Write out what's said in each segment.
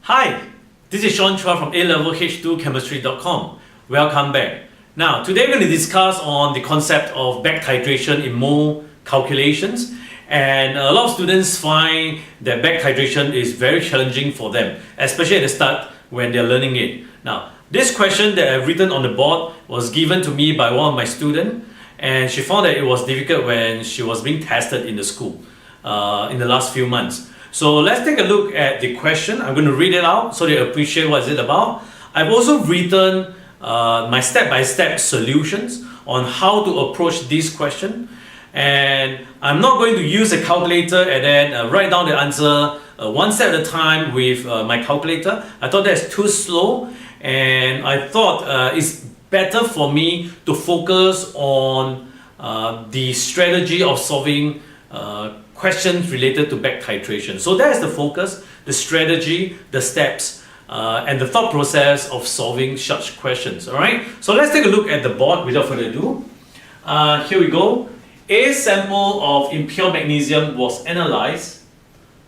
Hi, this is Sean Chua from A-level-H2chemistry.com. Welcome back. Now, today we're going to discuss on the concept of back titration in mole calculations. And a lot of students find that back titration is very challenging for them, especially at the start when they're learning it. Now, this question that I've written on the board was given to me by one of my students, and she found that it was difficult when she was being tested in the school in the last few months. So let's take a look at the question. I'm going to read it out so they appreciate what it's about. I've also written my step-by-step solutions on how to approach this question. And I'm not going to use a calculator and then write down the answer one step at a time with my calculator. I thought that's too slow, and I thought it's better for me to focus on the strategy of solving questions related to back titration. So that's the focus, the strategy, the steps, and the thought process of solving such questions. All right. So let's take a look at the board without further ado. Here we go. A sample of impure magnesium was analyzed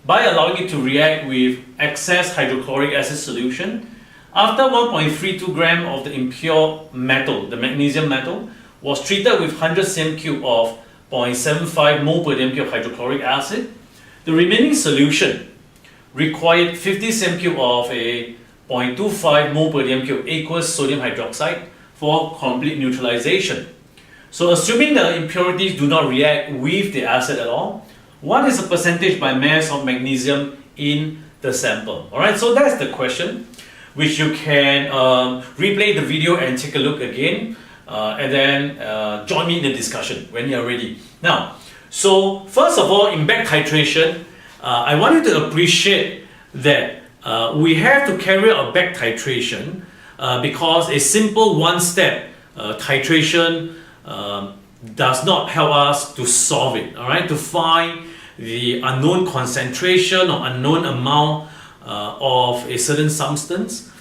by allowing it to react with excess hydrochloric acid solution. After 1.32 gram of the impure metal, the magnesium metal, was treated with 100 cm3 of 0.75 mole per dm cube hydrochloric acid. The remaining solution required 50 cm3 of a 0.25 mole per dm cube aqueous sodium hydroxide for complete neutralization. So assuming the impurities do not react with the acid at all, what is the percentage by mass of magnesium in the sample? Alright, so that's the question, which you can replay the video and take a look again. And then join me in the discussion when you're ready. Now, so first of all, in back titration, I want you to appreciate that we have to carry out a back titration because a simple one-step titration does not help us to solve it. All right, to find the unknown concentration or unknown amount of a certain substance.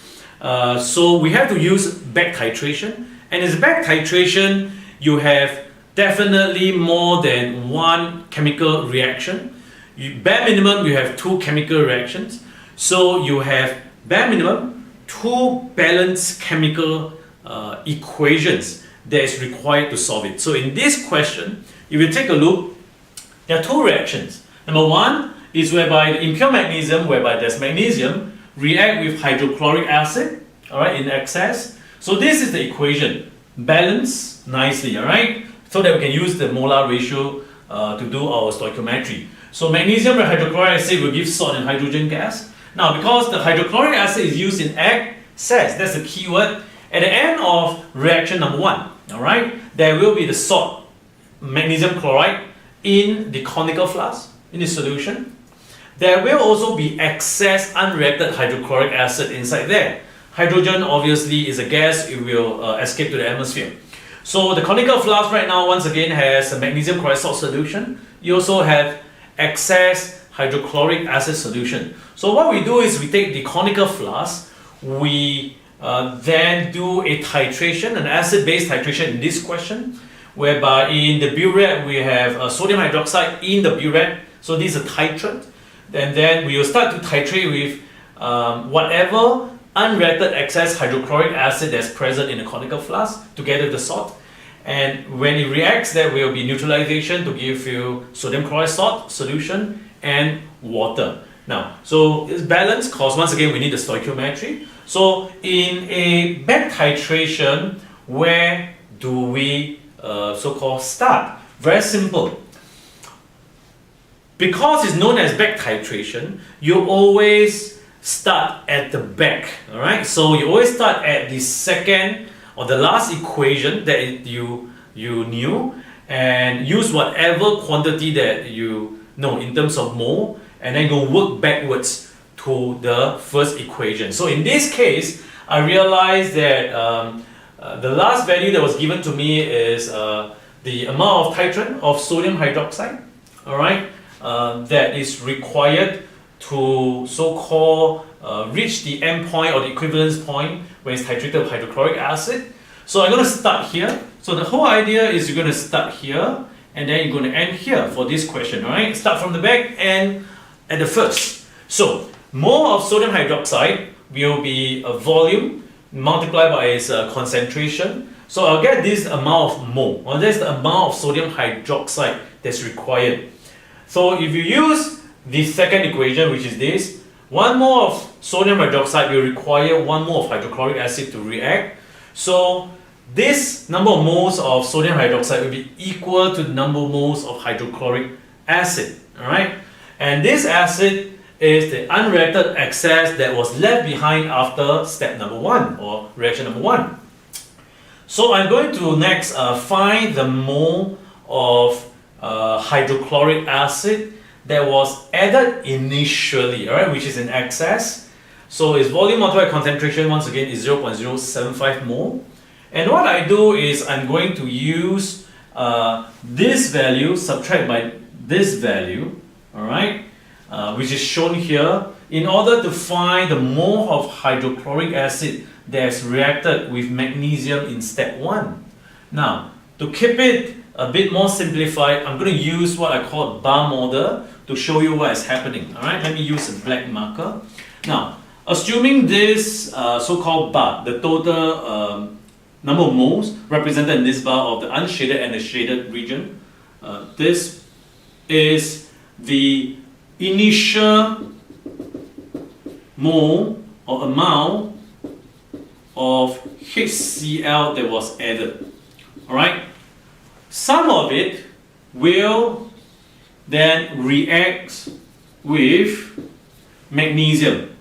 So we have to use back titration. And as back titration, you have definitely more than one chemical reaction. Bare minimum, you have two chemical reactions. So you have bare minimum two balanced chemical equations that is required to solve it. So in this question, if you take a look, there are two reactions. Number one is whereby the impure magnesium, whereby there's magnesium, react with hydrochloric acid, all right, in excess. So this is the equation, balance nicely, all right, so that we can use the molar ratio to do our stoichiometry. So magnesium with hydrochloric acid will give salt and hydrogen gas. Now, because the hydrochloric acid is used in excess, that's the key word, at the end of reaction number one, all right, there will be the salt, magnesium chloride in the conical flask, in the solution. There will also be excess unreacted hydrochloric acid inside there. Hydrogen obviously is a gas, it will escape to the atmosphere. So the conical flask right now once again has a magnesium chloride salt solution. You also have excess hydrochloric acid solution. So what we do is we take the conical flask, we then do a titration, an acid-base titration in this question, whereby in the burette we have sodium hydroxide in the burette. So this is a titrate. And then we will start to titrate with whatever unreacted excess hydrochloric acid that's present in the conical flask together with the salt. And when it reacts, there will be neutralization to give you sodium chloride salt solution and water. Now, so it's balanced because once again we need the stoichiometry. So in a back titration, where do we so-called start? Very simple. Because it's known as back titration, you always start at the back. All right. So you always start at the second or the last equation that you knew, and use whatever quantity that you know in terms of mole, and then go work backwards to the first equation. So in this case, I realized that the last value that was given to me is the amount of titrate of sodium hydroxide, all right, that is required to so-called reach the end point or the equivalence point when it's titrated with hydrochloric acid. So I'm going to start here. So the whole idea is you're going to start here and then you're going to end here for this question, all right? Start from the back and at the first. So mole of sodium hydroxide will be a volume multiplied by its concentration. So I'll get this amount of mole, or that's the amount of sodium hydroxide that's required. So if you use the second equation, which is this, 1 mole of sodium hydroxide will require 1 mole of hydrochloric acid to react. So this number of moles of sodium hydroxide will be equal to the number of moles of hydrochloric acid. Alright? And this acid is the unreacted excess that was left behind after step number 1, or reaction number 1. So I'm going to next find the mole of hydrochloric acid that was added initially, alright, which is in excess. So its volume multiplied by concentration once again is 0.075 mole. And what I do is I'm going to use this value subtract by this value, alright, which is shown here, in order to find the mole of hydrochloric acid that's reacted with magnesium in step 1. Now, to keep it a bit more simplified, I'm going to use what I call a bar model to show you what is happening. Alright, let me use a black marker. Now, assuming this so-called bar, the total number of moles represented in this bar of the unshaded and the shaded region, this is the initial mole or amount of HCl that was added. Alright? Some of it will then react with magnesium.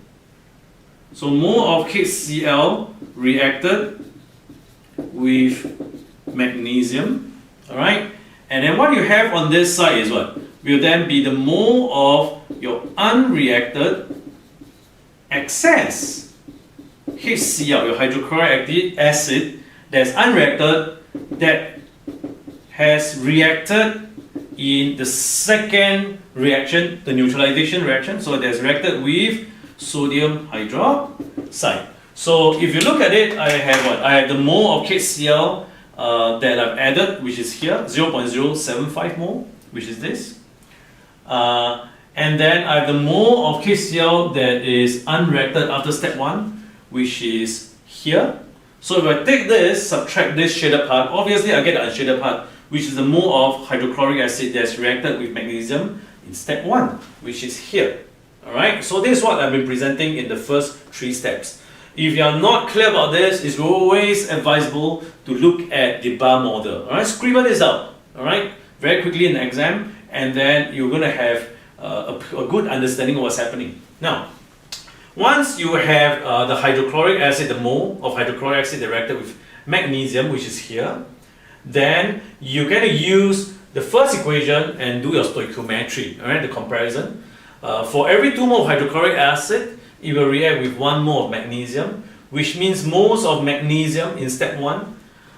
So mole of HCl reacted with magnesium. Alright? And then what you have on this side is what? Will then be the mole of your unreacted excess HCl, your hydrochloric acid that's unreacted, that has reacted in the second reaction, the neutralization reaction. So it has reacted with sodium hydroxide. So if you look at it, I have what? I have the mole of HCl that I've added, which is here, 0.075 mole, which is this. And then I have the mole of HCl that is unreacted after step 1, which is here. So if I take this, subtract this shaded part, obviously I get the unshaded part, which is the mole of hydrochloric acid that's reacted with magnesium in step 1, which is here. Alright, so this is what I've been presenting in the first 3 steps. If you are not clear about this, it's always advisable to look at the bar model. Alright, scribble this out, alright, very quickly in the exam, and then you're going to have a good understanding of what's happening. Now, once you have the hydrochloric acid, the mole of hydrochloric acid that reacted with magnesium, which is here, then you're going to use the first equation and do your stoichiometry, alright, the comparison. For every 2 mole of hydrochloric acid, it will react with 1 mole of magnesium, which means moles of magnesium in step 1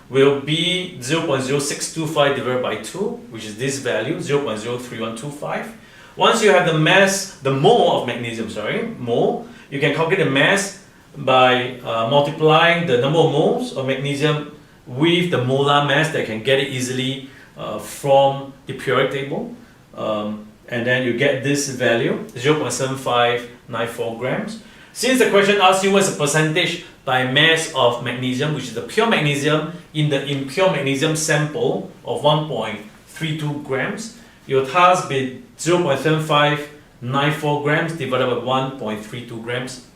will be 0.0625 divided by 2, which is this value, 0.03125. Once you have the mass, the mole of magnesium, mole, you can calculate the mass by multiplying the number of moles of magnesium with the molar mass that can get it easily from the periodic table. And then you get this value, 0.7594 grams. Since the question asks you what's the percentage by mass of magnesium, which is the pure magnesium in the impure magnesium sample of 1.32 grams, your task be 0.7594 grams divided by 1.32 grams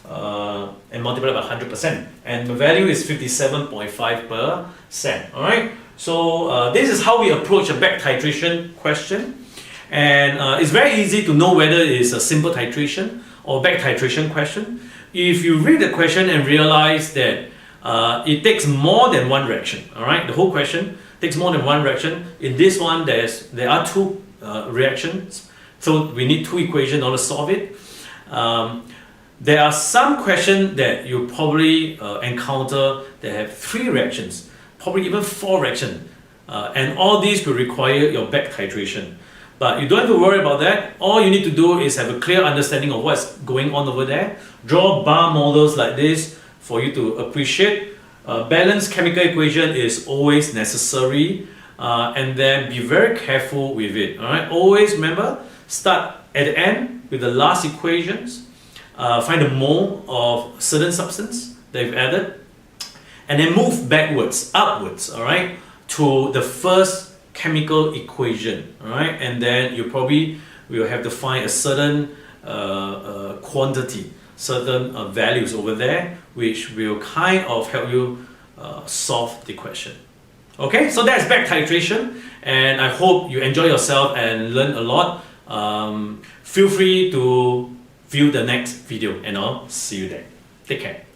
and multiplied by 100%. And the value is 57.5%. Alright, so this is how we approach a back titration question. And it's very easy to know whether it is a simple titration or back titration question. If you read the question and realize that it takes more than 1 reaction, alright, the whole question takes more than 1 reaction. In this one, there are 2 reactions, so we need 2 equations in order to solve it. There are some questions that you probably encounter that have 3 reactions, probably even 4 reactions, and all these will require your back titration. But you don't have to worry about that. All you need to do is have a clear understanding of what's going on over there. Draw bar models like this for you to appreciate. Balanced chemical equation is always necessary, and then be very careful with it. Alright, always remember, start at the end with the last equations. find the mole of certain substance that you've added, and then move backwards, upwards, all right, to the first chemical equation, all right, and then you probably will have to find a certain quantity, certain values over there, which will kind of help you solve the question. Okay, so that's back titration, and I hope you enjoy yourself and learn a lot. Feel free to view the next video, and I'll see you there. Take care.